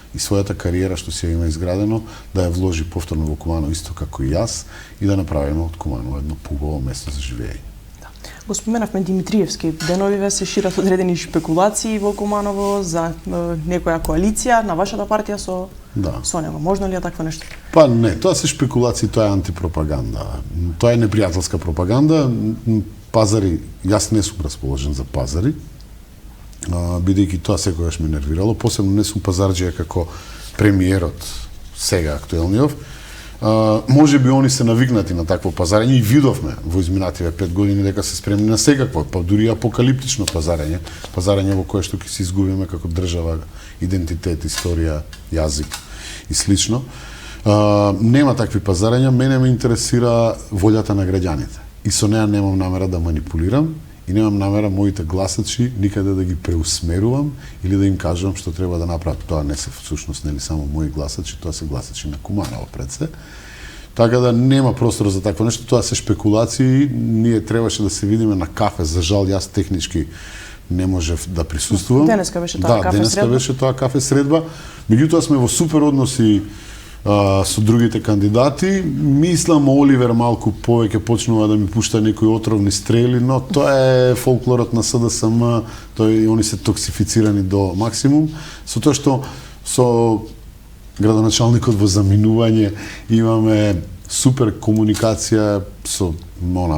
и својата кариера што си ја има изградено, да ја вложи повторно во Куманово, исто како и јас, и да направиме од Куманово едно поубаво место за живење. Го споменавме Димитриевски. Деновиве се шират одредени шпекулации во Куманово за некоја коалиција на вашата партија со него. Можно ли е такво нешто? Па не, тоа се шпекулации, тоа е антипропаганда. Тоа е непријателска пропаганда. Пазари, јас не сум расположен за пазари, бидејќи тоа секогаш ме нервирало. Посебно не сум пазарџија како премиерот, сега актуелниот. Може би они се навикнати на такво пазарење и видовме во изминативе 5 години дека се спремни на секакво, па дури апокалиптично пазарење во кое што ќе се изгубиме како држава, идентитет, историја, јазик и слично. Нема такви пазарења, мене ме интересира волјата на граѓаните. И со неа немам намера да манипулирам и немам намера моите гласачи никаде да ги преусмерувам или да им кажувам што треба да направат. Тоа не се всушност нели само мои гласачи, тоа се гласачи на Куманово пред се. Така да нема простор за такво нешто, тоа се шпекулации. Ние требаше да се видиме на кафе, за жал јас технички не можев да присуствувам. Денеска беше тоа кафе средба. Денеска беше тоа кафе средба. Меѓутоа сме во супер односи со другите кандидати. Мислам Оливер малку повеќе почнува да ми пушта некои отровни стрели, но тоа е фолклорот на СДСМ, они се токсифицирани до максимум, со тоа што со градоначалникот во заминување имаме супер комуникација со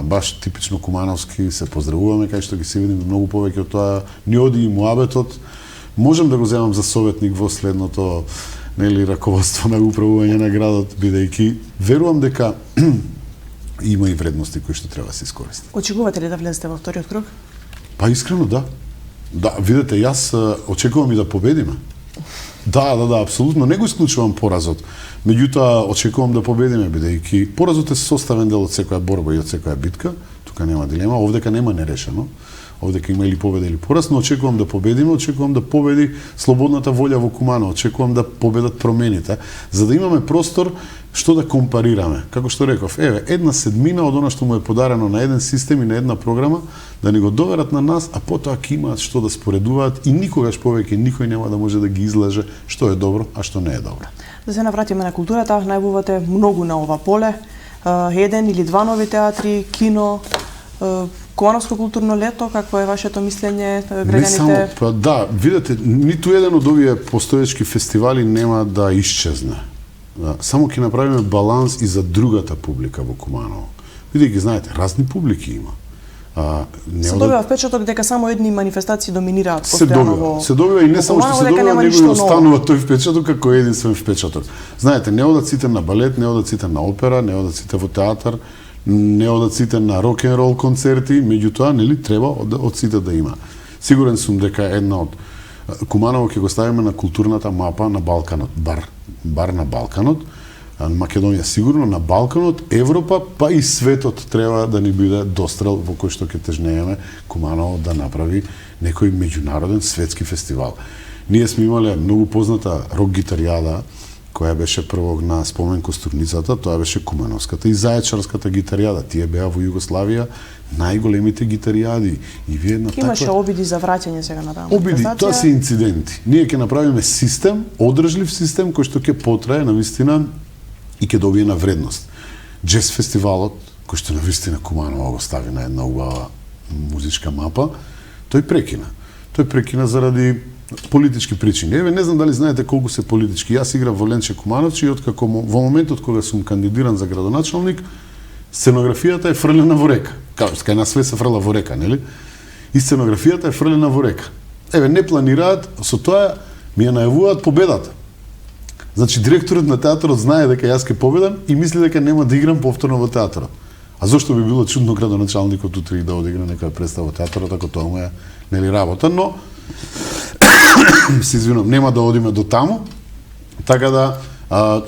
баш типично кумановски, се поздравуваме кај што ги се видиме многу повеќе од тоа, ни оди и муабетот. Можам да го земам за советник во следното нели раководство на управување на градот, бидејќи верувам дека има и вредности кои што треба да се искористат. Очекувате ли да влезете во вториот круг? Па искрено да. Да, видете, јас очекувам и да победиме. Да, апсолутно не го исклучувам поразот. Меѓутоа очекувам да победиме, бидејќи поразот е составен дел од секоја борба и од секоја битка. тука нема дилема, овдека нема нерешено. Овдека има или победа или пораз, но очекувам да победиме, очекувам да победи слободната волја во Куманово, очекувам да победат промените, за да имаме простор што да компарираме. Како што реков, еве, 1/7 од она што му е подарено на еден систем и на една програма, да ни го доверат на нас, а потоа ќе имаат што да споредуваат и никогаш повеќе никој нема да може да ги излаже што е добро, а што не е добро. Да се навратиме на културата, најбувате многу на ова поле. Еден или два нови театри, кино, Кумановско културно лето, какво е вашето мислење, граѓаните? Не само, па да, видете, ниту еден од овие постоечки фестивали нема да исчезне. Само ќе направиме баланс и за другата публика во Куманово. Видите, знаете, разни публики има. Се добива впечаток дека само едни манифестации доминираат постојано во... Се добива и не само што се добива, него и останува тој впечаток како единствен впечаток. Знаете, не одат сите на балет, не одат сите на опера, не одат сите во театар, не одат сите на рок-н-рол концерти, меѓутоа, нели, треба од сите да има. Сигурен сум дека една од Куманово ќе го ставиме на културната мапа на Балканот, бар на Балканот, Македонија сигурно, на Балканот, Европа, па и светот треба да ни биде дострел во кој што ќе тежнееме Куманово да направи некој меѓународен светски фестивал. Ние сме имале многу позната рок-гитаријада, која беше прво на спомен Костурницата, тоа беше Кумановската и Зајачарската гитаријада. Тие беа во Југославија најголемите гитаријади. И вие на таква... Имаше обиди за враќање сега на таа манифестација. Обиди, тоа се инциденти. Ние ќе направиме систем, одржлив систем, кој што ќе потрае навистина и ќе добие на вредност. Джез фестивалот, кој што навистина Куманово го стави на една убава музичка мапа, тој прекина. Тој прекина заради политички причини. Еве, не знам дали знаете колку се политички. Јас играв во Ленче Кумановче и откако во моментот кога сум кандидиран за градоначалник, сценографијата е фрлена во река. Кај нас све се фрла во река, нели? И сценографијата е фрлена во река. Еве, не планираат, со тоа ми ја најавуваат победата. Значи, директорот на театарот знае дека јас ќе победам и мисли дека нема да играм повторно во театарот. А зошто би било чудно градоначалникот утре да одигра некоја представа во театарот, ако тоа му е, нели, работа, но се извинувам, нема да одиме до таму. Така да,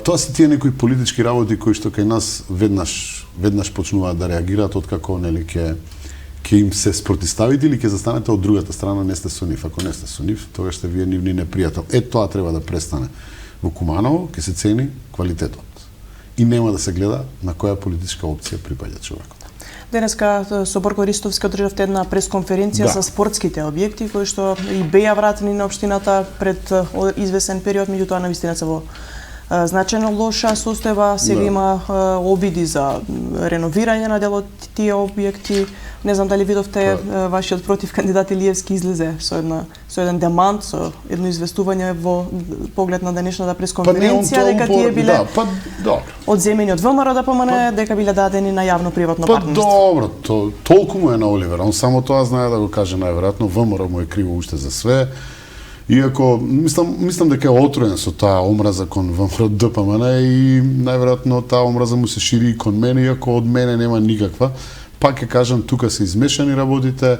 тоа се тие некои политички работи кои што кај нас веднаш почнуваат да реагираат откако, нели, ќе им се спротиставите или ќе застанете од другата страна, не сте со нив. Ако не сте со нив, тогаш сте вие нивни непријател. Тоа треба да престане. Во Куманово ќе се цени квалитетот. И нема да се гледа на која политичка опција припаѓа човекот. Денеска со Борко Ристовски одржавте една пресконференција за спортските објекти кои што и беа вратени на општината пред извесен период, меѓутоа навистина се во значајно лоша состојба. Сега има обиди за реновирање на дел од тие објекти. Не знам дали видовте вашиот противкандидат Илиевски излезе со еден демант, со едно известување во поглед на денешната пресконференција дека тие биле одземени од ВМРО ДПМН, дека биле дадени на јавно-приватно партнерство. Добро, толку му е на Оливер, он само тоа знае да го каже најверојатно, ВМРО му е криво уште за све. Иако мислам дека е отроен со таа омраза кон ВМРО ДПМН и најверојатно таа омраза му се шири и кон мене, иако од мене нема никаква. Пак ќе кажам, тука се измешани работите,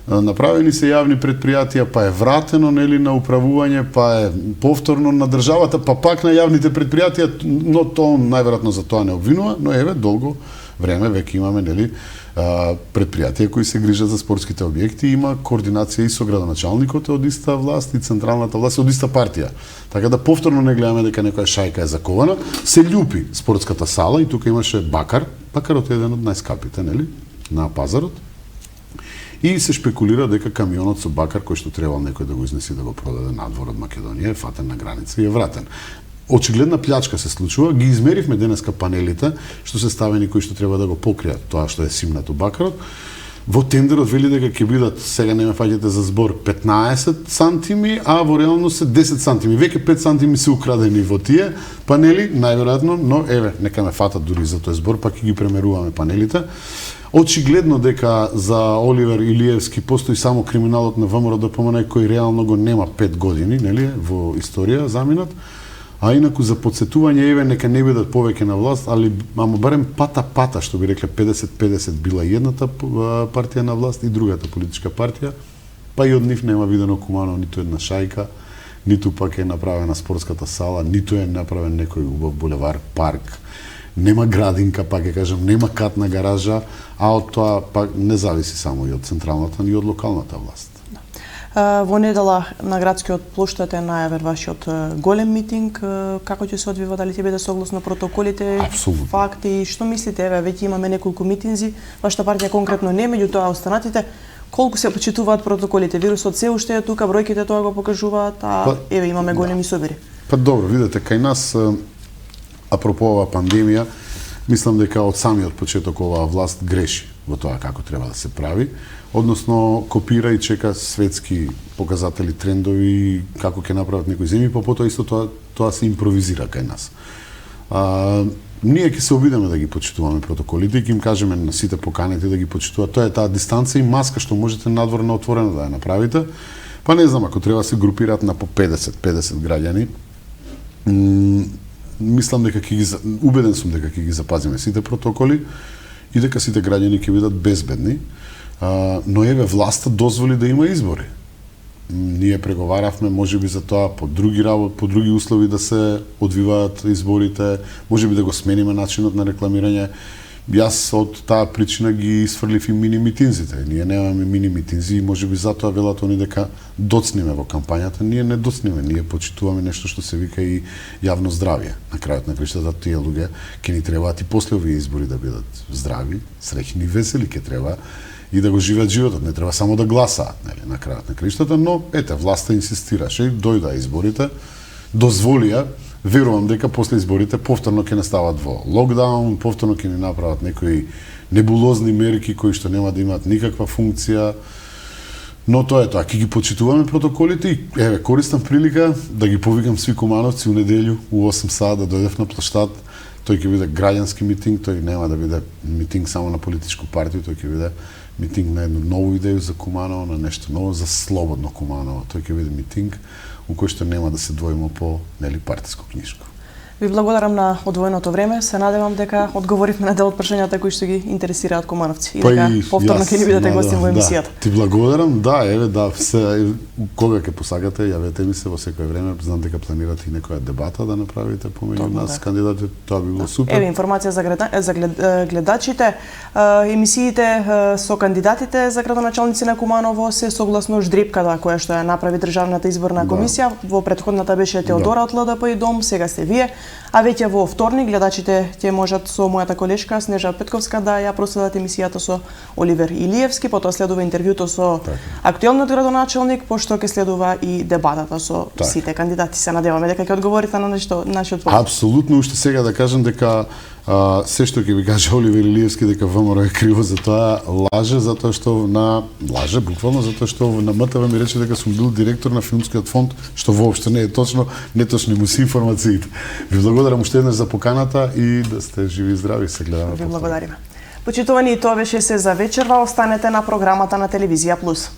направени се јавни предпријатија, па е вратено, нели, на управување, па е повторно на државата, па пак на јавните предпријатија, но тоа најверојатно за тоа не обвинува, но еве долго време веќе имаме, нели, предпријатија кои се грижат за спортските објекти, има координација и со градоначалникот од иста власт и централната власт од иста партија. Така да повторно не гледаме дека некоја шајка е закована, се љупи спортската сала и тука имаше бакар. Бакарот е еден од најскапите, нели, на пазарот. И се шпекулира дека камионот со бакар кој што требал некој да го изнеси да го продаде надвор од Македонија е фатен на граница и е вратен. Очигледна плячка се случува, ги измеривме денеска панелите што се ставени кои што треба да го покријат тоа што е симнато бакарот. Во тендерот вели дека ќе бидат, сега не ме фаќате за збор, 15 сантими, а во реалност се 10 сантими. Веќе 5 сантими се украдени во тие панели, најверојатно, но еве, нека ме фатат дури за тој збор, па ќе ги премеруваме панелите. Очигледно дека за Оливер Илиевски постои само криминалот на ВМРО ДПМН кој реално го нема 5 години, нели, во историја заминат. А инаку за подсетување, еве, нека не бидат повеќе на власт, ама барем пата, што би рекле 50-50 била едната партија на власт и другата политичка партија, па и од нив нема видено Куманово ниту една шајка, ниту пак е направена спортската сала, ниту е направен некој убав булевар, парк, нема градинка, пак ќе кажам, нема катна гаража, а од тоа пак не зависи само и од централната, ни од локалната власт. Во недела на градскиот плоштад е најавен вашиот голем митинг. Како ќе се одвива, дали ќе биде согласно протоколите, Апсолутно. факти, што мислите? Еве, веќе имаме неколку митинзи, вашата партија конкретно не, меѓутоа останатите, колку се почитуваат протоколите? Вирусот се уште е тука, бројките тоа го покажуваат, а еве имаме големи собири. Па добро, видете, кај нас, апропо оваа пандемија, мислам дека од самиот почеток оваа власт греши во тоа како треба да се прави, односно копира и чека светски показатели, трендови, како ќе направат некои земји, па потоа исто тоа се импровизира кај нас. Ние ќе се обидеме да ги почитуваме протоколите и ќе им кажеме на сите поканети да ги почитуваат. Тоа е таа дистанца и маска што можете надвор на отворено да ја направите. Па не знам, ако треба да се групираат на по 50 граѓани, мислам дека убеден сум дека ќе ги запазиме сите протоколи и дека сите граѓани ќе бидат безбедни. Но еве власта дозволи да има избори. Ние преговаравме можеби за тоа по други услови да се одвиваат изборите, можеби да го смениме начинот на рекламирање. Јас од таа причина ги сфрлив и мини митинзите. Ние немаме мини митинзи и можеби затоа велат они дека доцниме во кампањата. Ние не доцниме, ние почитуваме нешто што се вика и јавно здравје. На крајот на краиштата тие луѓе ќе ни требаат и после овие избори да бидат здрави, среќни и весели, ќе треба и да го живеат животот, не треба само да гласаат, нели, на крајот на краиштата, но ете власта инсистираше и дојда изборите, дозволија. Верувам дека после изборите повторно ќе настават во локдаун, повторно ќе ни направат некои небулозни мерки кои што нема да имаат никаква функција. Но тоа е тоа, ќе ги почитуваме протоколите и еве користам прилика да ги повикам сви кумановци у неделју у 8 саат да дојдев на плоштад. Тој ќе биде граѓански митинг, тој нема да биде митинг само на политичко партија, тој ќе биде митинг на едно ново идеја за Куманово, на нешто ново за слободно Куманово. Тој ќе биде митинг у кој што нема да се двоиме по партиско книшко. Ви благодарам на одвоеното време. Се надевам дека одговоривме на дел од прашањата кои што ги интересираат кумановци и дека повторно ќе ни бидете гости во емисијата. Ти благодарам. Да, еве кога ќе посакате, јавете ми се во секое време. Знам дека планирате и некоја дебата да направите помеѓу нас кандидатите. Тоа би било супер. Еве информација за гледачите. Емисиите со кандидатите за градоначалници на Куманово се согласно ждрипката која што ја направи Државната изборна комисија. Во претходната беше Теодора од ЛДП и Дом, сега сте вие. А веќе во вторник гледачите ќе можат со мојата колешка Снежа Петковска да ја проследат емисијата со Оливер Илиевски, потоа следува интервјуто со актуелниот градоначалник, пошто ќе следува и дебатата со сите кандидати. Се надеваме дека ќе одговорите на нашиот вопрос. Апсолутно, уште сега да кажам дека се што ќе ви каже Оливер Илиевски дека ВМРО е криво за тоа, лаже лаже буквално затоа што на МТВ ми рече дека сум бил директор на филмскиот фонд, што воопшто не е точно, неточни му се информациите. Ви благодарам уште еднаш за поканата и да сте живи и здрави, се гледаме. Ви благодариме. Почитувани, тоа беше се за вечерва, останете на програмата на Телевизија Плюс.